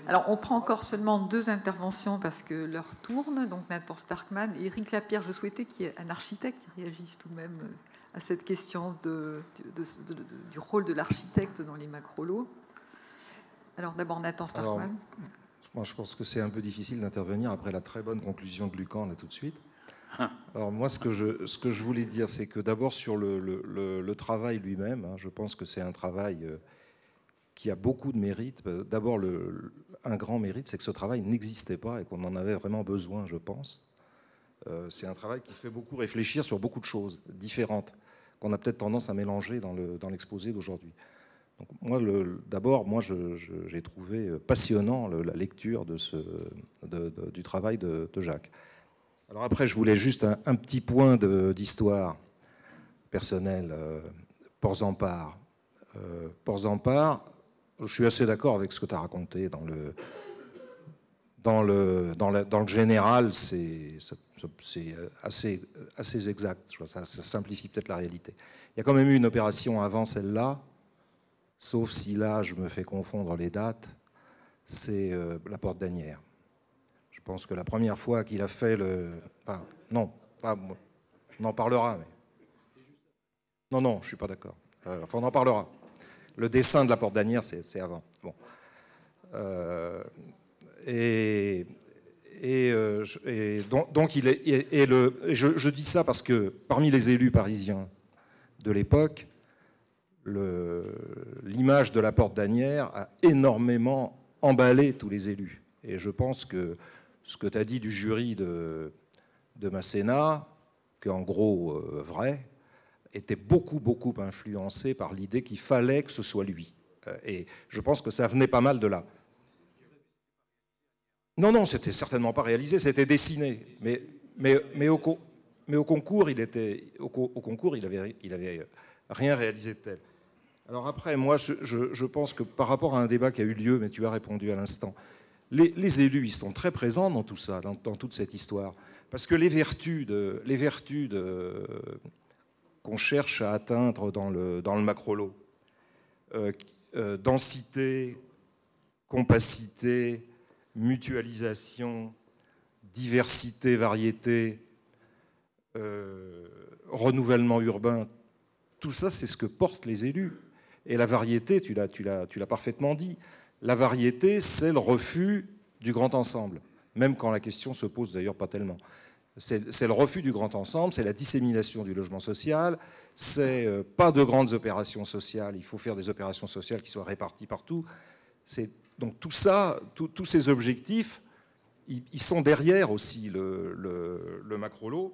Alors, on prend encore seulement 2 interventions parce que l'heure tourne. Donc, Nathan Starkman et Éric Lapierre, je souhaitais qu'il y ait un architecte qui réagisse tout de même à cette question du rôle de l'architecte dans les macrolos. Alors, d'abord, Nathan Starkman. Alors, moi, je pense que c'est un peu difficile d'intervenir après la très bonne conclusion de Lucan, là, tout de suite. Alors, moi, ce que je voulais dire, c'est que d'abord, sur le travail lui-même, hein, je pense que c'est un travail qui a beaucoup de mérite. D'abord, un grand mérite, c'est que ce travail n'existait pas et qu'on en avait vraiment besoin, je pense. C'est un travail qui fait beaucoup réfléchir sur beaucoup de choses différentes, qu'on a peut-être tendance à mélanger dans l'exposé d'aujourd'hui. Donc moi, d'abord, j'ai trouvé passionnant la lecture du travail de Jacques. Alors après, je voulais juste un petit point d'histoire personnelle. Port-Zampar. Port-Zampar, je suis assez d'accord avec ce que tu as raconté dans le général, c'est assez exact. Ça simplifie peut-être la réalité. Il y a quand même eu une opération avant celle-là, sauf si là, je me fais confondre les dates, c'est la Porte d'Asnières. Je pense que la première fois qu'il a fait Enfin, non, on en parlera, mais... Non, je ne suis pas d'accord. Enfin, on en parlera. Le dessin de la Porte d'Asnières, c'est avant. Bon. Donc, je dis ça parce que parmi les élus parisiens de l'époque, l'image de la Porte d'Asnières a énormément emballé tous les élus. Et je pense que ce que tu as dit du jury de Masséna, qui est en gros vrai, était beaucoup influencé par l'idée qu'il fallait que ce soit lui. Et je pense que ça venait pas mal de là. Non, c'était certainement pas réalisé, c'était dessiné. Mais au concours, il avait rien réalisé de tel. Alors après, moi, je pense que par rapport à un débat qui a eu lieu, mais tu as répondu à l'instant, les élus, ils sont très présents dans tout ça, dans toute cette histoire. Parce que les vertus qu'on cherche à atteindre dans le macrolot, densité, compacité, mutualisation, diversité, variété, renouvellement urbain, tout ça, c'est ce que portent les élus. Et la variété, tu l'as parfaitement dit, la variété, c'est le refus du grand ensemble, même quand la question se pose d'ailleurs pas tellement. C'est le refus du grand ensemble, c'est la dissémination du logement social, c'est pas de grandes opérations sociales, il faut faire des opérations sociales qui soient réparties partout. Donc tout ça, tous ces objectifs, ils sont derrière aussi le macrolot.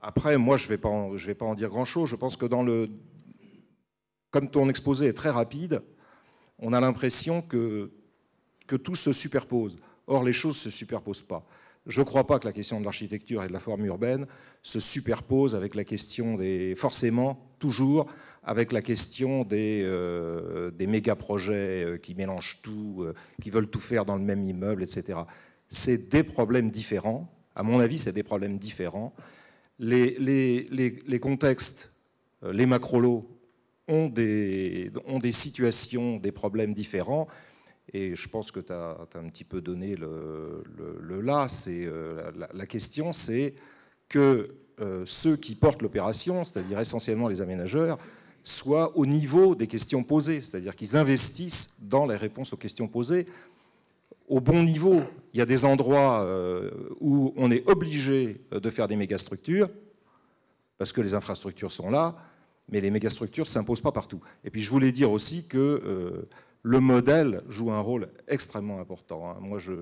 Après, moi, je vais pas en dire grand-chose. Je pense que comme ton exposé est très rapide, on a l'impression que tout se superpose. Or, les choses ne se superposent pas. Je ne crois pas que la question de l'architecture et de la forme urbaine se superpose avec la question forcément, toujours, avec la question des méga-projets qui mélangent tout, qui veulent tout faire dans le même immeuble, etc. C'est des problèmes différents. À mon avis, c'est des problèmes différents. Les contextes, les macrolos, ont des situations, des problèmes différents. Et je pense que tu as un petit peu donné là. La question, c'est que ceux qui portent l'opération, c'est-à-dire essentiellement les aménageurs, soient au niveau des questions posées, c'est-à-dire qu'ils investissent dans les réponses aux questions posées au bon niveau. Il y a des endroits où on est obligé de faire des mégastructures, parce que les infrastructures sont là, mais les mégastructures ne s'imposent pas partout. Et puis je voulais dire aussi que le modèle joue un rôle extrêmement important. Moi, je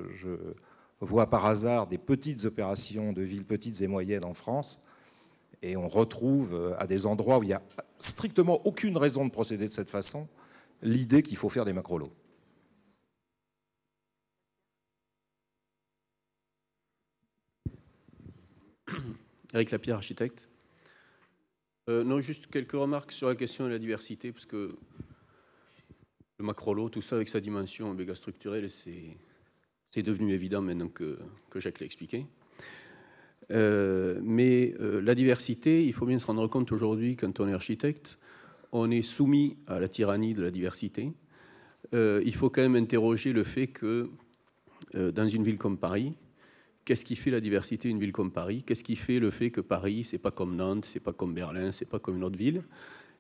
vois par hasard des petites opérations de villes petites et moyennes en France, et on retrouve à des endroits où il n'y a strictement aucune raison de procéder de cette façon, l'idée qu'il faut faire des macrolots. Éric Lapierre, architecte. Non, juste quelques remarques sur la question de la diversité, parce que le macrolot, tout ça avec sa dimension mégastructurelle, c'est devenu évident maintenant que Jacques l'a expliqué. Mais la diversité, il faut bien se rendre compte aujourd'hui, quand on est architecte, on est soumis à la tyrannie de la diversité. Il faut quand même interroger le fait que dans une ville comme Paris. Qu'est-ce qui fait la diversité d'une ville comme Paris? Qu'est-ce qui fait le fait que Paris, c'est pas comme Nantes, c'est pas comme Berlin, c'est pas comme une autre ville?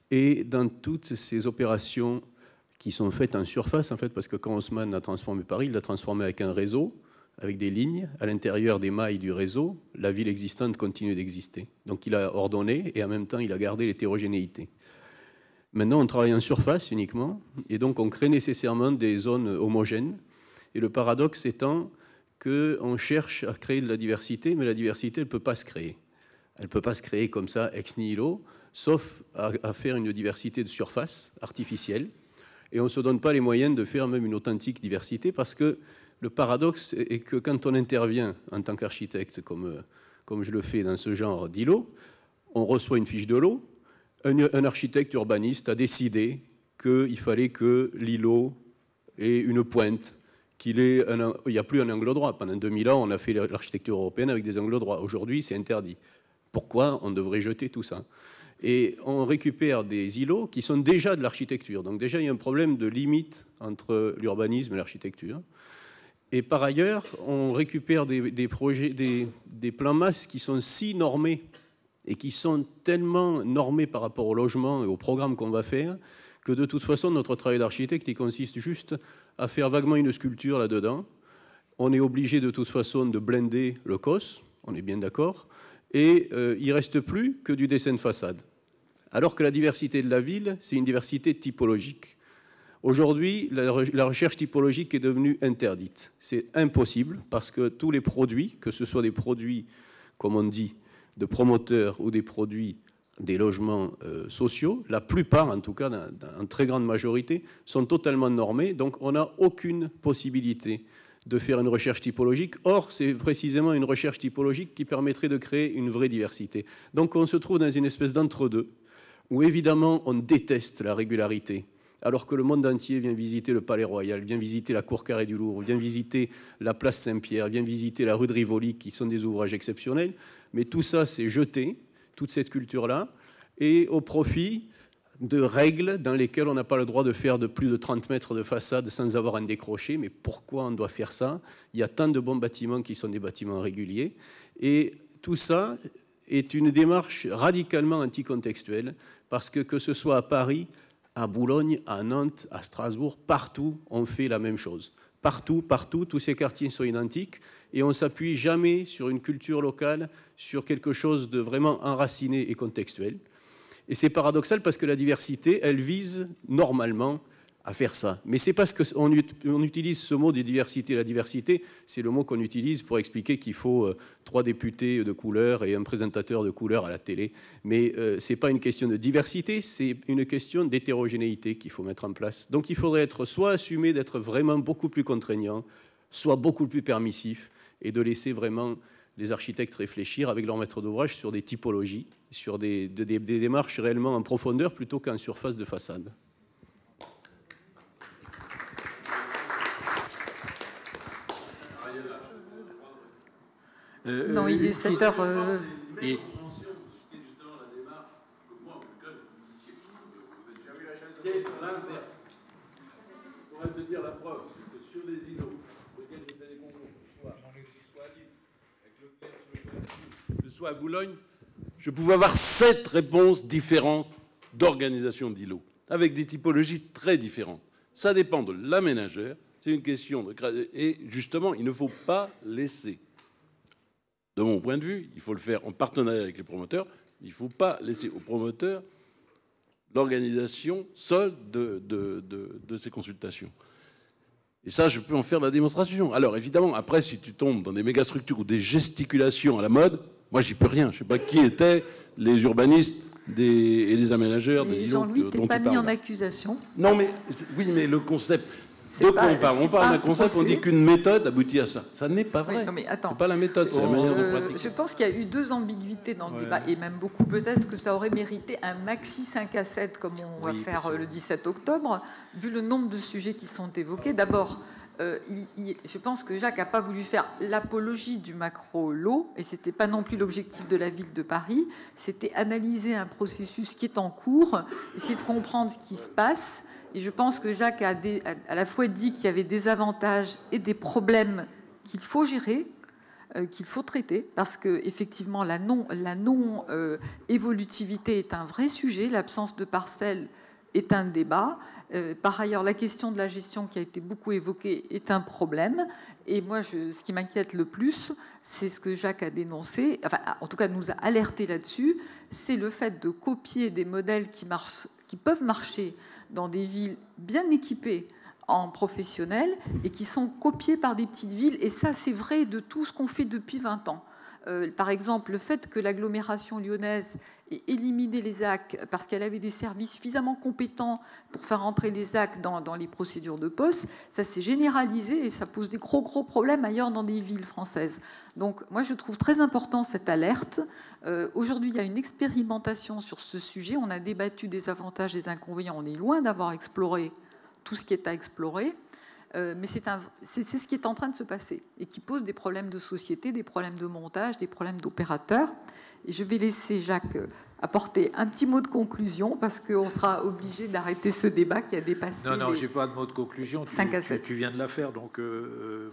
Et dans toutes ces opérations qui sont faites en surface, en fait, parce que quand Haussmann a transformé Paris, il l'a transformé avec un réseau, avec des lignes. À l'intérieur des mailles du réseau, la ville existante continue d'exister. Donc il a ordonné et en même temps, il a gardé l'hétérogénéité. Maintenant, on travaille en surface uniquement, et donc on crée nécessairement des zones homogènes. Et le paradoxe étant qu'on cherche à créer de la diversité, mais la diversité, elle ne peut pas se créer. Elle ne peut pas se créer comme ça, ex nihilo, sauf à faire une diversité de surface artificielle. Et on ne se donne pas les moyens de faire même une authentique diversité, parce que le paradoxe est que quand on intervient en tant qu'architecte, comme je le fais dans ce genre d'îlot, on reçoit une fiche de lot. Un architecte urbaniste a décidé qu'il fallait que l'îlot ait une pointe, qu'il n'y a plus un angle droit. Pendant 2000 ans, on a fait l'architecture européenne avec des angles droits. Aujourd'hui, c'est interdit. Pourquoi on devrait jeter tout ça? Et on récupère des îlots qui sont déjà de l'architecture. Donc déjà, il y a un problème de limite entre l'urbanisme et l'architecture. Et par ailleurs, on récupère des projets, des plans masses qui sont si normés et qui sont tellement normés par rapport au logement et au programme qu'on va faire, que de toute façon, notre travail d'architecte, il consiste juste à faire vaguement une sculpture là-dedans. On est obligé de toute façon de blinder le COS, on est bien d'accord, et il ne reste plus que du dessin de façade. Alors que la diversité de la ville, c'est une diversité typologique. Aujourd'hui, la recherche typologique est devenue interdite. C'est impossible parce que tous les produits, que ce soit des produits, comme on dit, de promoteurs ou des produits des logements sociaux, la plupart, en tout cas, en très grande majorité, sont totalement normés. Donc, on n'a aucune possibilité de faire une recherche typologique. Or, c'est précisément une recherche typologique qui permettrait de créer une vraie diversité. Donc, on se trouve dans une espèce d'entre-deux, où évidemment, on déteste la régularité, alors que le monde entier vient visiter le Palais Royal, vient visiter la Cour Carrée du Louvre, vient visiter la Place Saint-Pierre, vient visiter la rue de Rivoli, qui sont des ouvrages exceptionnels. Mais tout ça, c'est jeté, toute cette culture-là, et au profit de règles dans lesquelles on n'a pas le droit de faire de plus de 30 mètres de façade sans avoir un décroché. Mais pourquoi on doit faire ça? Il y a tant de bons bâtiments qui sont des bâtiments réguliers. Et tout ça est une démarche radicalement anticontextuelle, parce que ce soit à Paris, à Boulogne, à Nantes, à Strasbourg, partout, on fait la même chose. Partout, tous ces quartiers sont identiques, et on ne s'appuie jamais sur une culture locale, sur quelque chose de vraiment enraciné et contextuel. Et c'est paradoxal parce que la diversité, elle vise normalement à faire ça. Mais c'est parce qu'on utilise ce mot de diversité. La diversité, c'est le mot qu'on utilise pour expliquer qu'il faut 3 députés de couleur et un présentateur de couleur à la télé. Mais ce n'est pas une question de diversité, c'est une question d'hétérogénéité qu'il faut mettre en place. Donc il faudrait être soit assumé d'être vraiment beaucoup plus contraignant, soit beaucoup plus permissif, et de laisser vraiment les architectes réfléchir avec leur maître d'ouvrage sur des typologies, sur des démarches réellement en profondeur plutôt qu'en surface de façade. Non, il est 7h. L'inverse. On va te dire la preuve, c'est que sur les îlots, auxquels je fais des concours, que ce soit à Boulogne, je pouvais avoir 7 réponses différentes d'organisation d'îlots, avec des typologies très différentes. Ça dépend de l'aménageur, c'est une question de... Et justement, il ne faut pas laisser, de mon point de vue, il faut le faire en partenariat avec les promoteurs, il ne faut pas laisser aux promoteurs l'organisation seule de ces consultations. Et ça, je peux en faire la démonstration. Alors, évidemment, après, si tu tombes dans des mégastructures ou des gesticulations à la mode, moi, j'y peux rien. Je ne sais pas qui étaient les urbanistes et les aménageurs des îlots dont tu parles. Jean-Louis, tu n'es pas mis en accusation. Non, mais oui, mais le concept... De quoi on parle? On parle d'un concept, on dit qu'une méthode aboutit à ça. Ça n'est pas vrai. Oui, non, mais attends. C'est pas la méthode, c'est la manière de pratiquer. Je pense qu'il y a eu 2 ambiguïtés dans le débat, et même beaucoup. Peut-être que ça aurait mérité un maxi 5 à 7, comme on va faire le 17 octobre, vu le nombre de sujets qui sont évoqués. D'abord, je pense que Jacques n'a pas voulu faire l'apologie du macro-lot, et ce n'était pas non plus l'objectif de la ville de Paris. C'était analyser un processus qui est en cours, essayer de comprendre ce qui se passe. Et je pense que Jacques a à la fois dit qu'il y avait des avantages et des problèmes qu'il faut gérer, qu'il faut traiter, parce que effectivement la non évolutivité est un vrai sujet, l'absence de parcelles est un débat. Par ailleurs, la question de la gestion qui a été beaucoup évoquée est un problème. Et moi, ce qui m'inquiète le plus, c'est ce que Jacques a dénoncé, enfin, en tout cas nous a alerté là-dessus, c'est le fait de copier des modèles qui peuvent marcher dans des villes bien équipées en professionnels et qui sont copiés par des petites villes. Et ça, c'est vrai de tout ce qu'on fait depuis 20 ans. Par exemple, le fait que l'agglomération lyonnaise ait éliminé les ZAC parce qu'elle avait des services suffisamment compétents pour faire entrer les ZAC dans les procédures de poste, ça s'est généralisé et ça pose des gros problèmes ailleurs dans des villes françaises. Donc moi, je trouve très important cette alerte. Aujourd'hui, il y a une expérimentation sur ce sujet. On a débattu des avantages et des inconvénients. On est loin d'avoir exploré tout ce qui est à explorer. Mais c'est ce qui est en train de se passer et qui pose des problèmes de société, des problèmes de montage, des problèmes d'opérateurs. Et je vais laisser Jacques apporter un petit mot de conclusion parce qu'on sera obligé d'arrêter ce débat qui a dépassé. Non, j'ai pas de mot de conclusion. 5 à 7. Tu viens de la faire, donc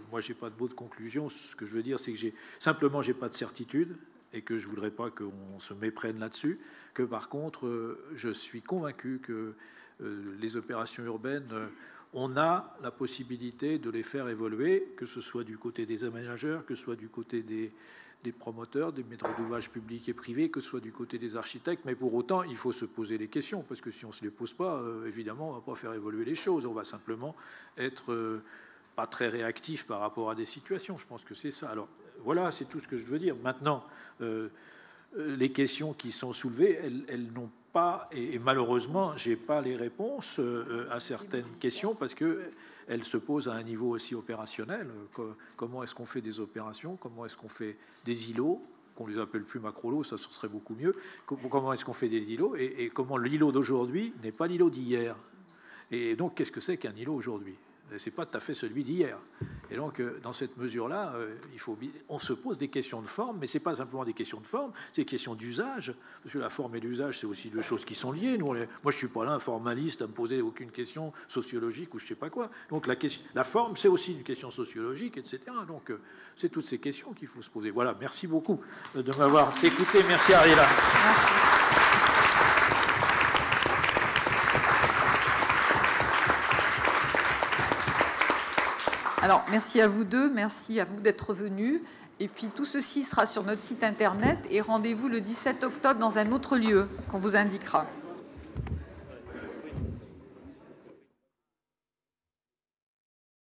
moi j'ai pas de mot de conclusion. Ce que je veux dire, c'est que j'ai pas de certitude et que je voudrais pas qu'on se méprenne là-dessus. Que par contre, je suis convaincu que les opérations urbaines on a la possibilité de les faire évoluer, que ce soit du côté des aménageurs, que ce soit du côté des promoteurs, des maîtres d'ouvrage publics et privés, que ce soit du côté des architectes. Mais pour autant, il faut se poser les questions, parce que si on ne se les pose pas, évidemment, on ne va pas faire évoluer les choses. On va simplement être pas très réactif par rapport à des situations. Je pense que c'est ça. Alors, voilà, c'est tout ce que je veux dire. Maintenant, les questions qui sont soulevées, elles n'ont pas, et malheureusement, je n'ai pas les réponses à certaines questions parce qu'elles se posent à un niveau aussi opérationnel. Comment est-ce qu'on fait des opérations? Comment est-ce qu'on fait des îlots? Qu'on ne les appelle plus macro-lots, ça serait beaucoup mieux. Comment est-ce qu'on fait des îlots et comment l'îlot d'aujourd'hui n'est pas l'îlot d'hier? Et donc, qu'est-ce que c'est qu'un îlot aujourd'hui? C'est pas tout à fait celui d'hier. Et donc, dans cette mesure-là, on se pose des questions de forme, mais c'est pas simplement des questions de forme, c'est des questions d'usage, parce que la forme et l'usage, c'est aussi deux choses qui sont liées. Moi, je suis pas là, un formaliste, à me poser aucune question sociologique ou je sais pas quoi. Donc, la forme, c'est aussi une question sociologique, etc. Donc, c'est toutes ces questions qu'il faut se poser. Voilà, merci beaucoup de m'avoir écouté. Merci, Ariela. Alors, merci à vous deux, merci à vous d'être venus. Et puis, tout ceci sera sur notre site internet et rendez-vous le 17 octobre dans un autre lieu qu'on vous indiquera.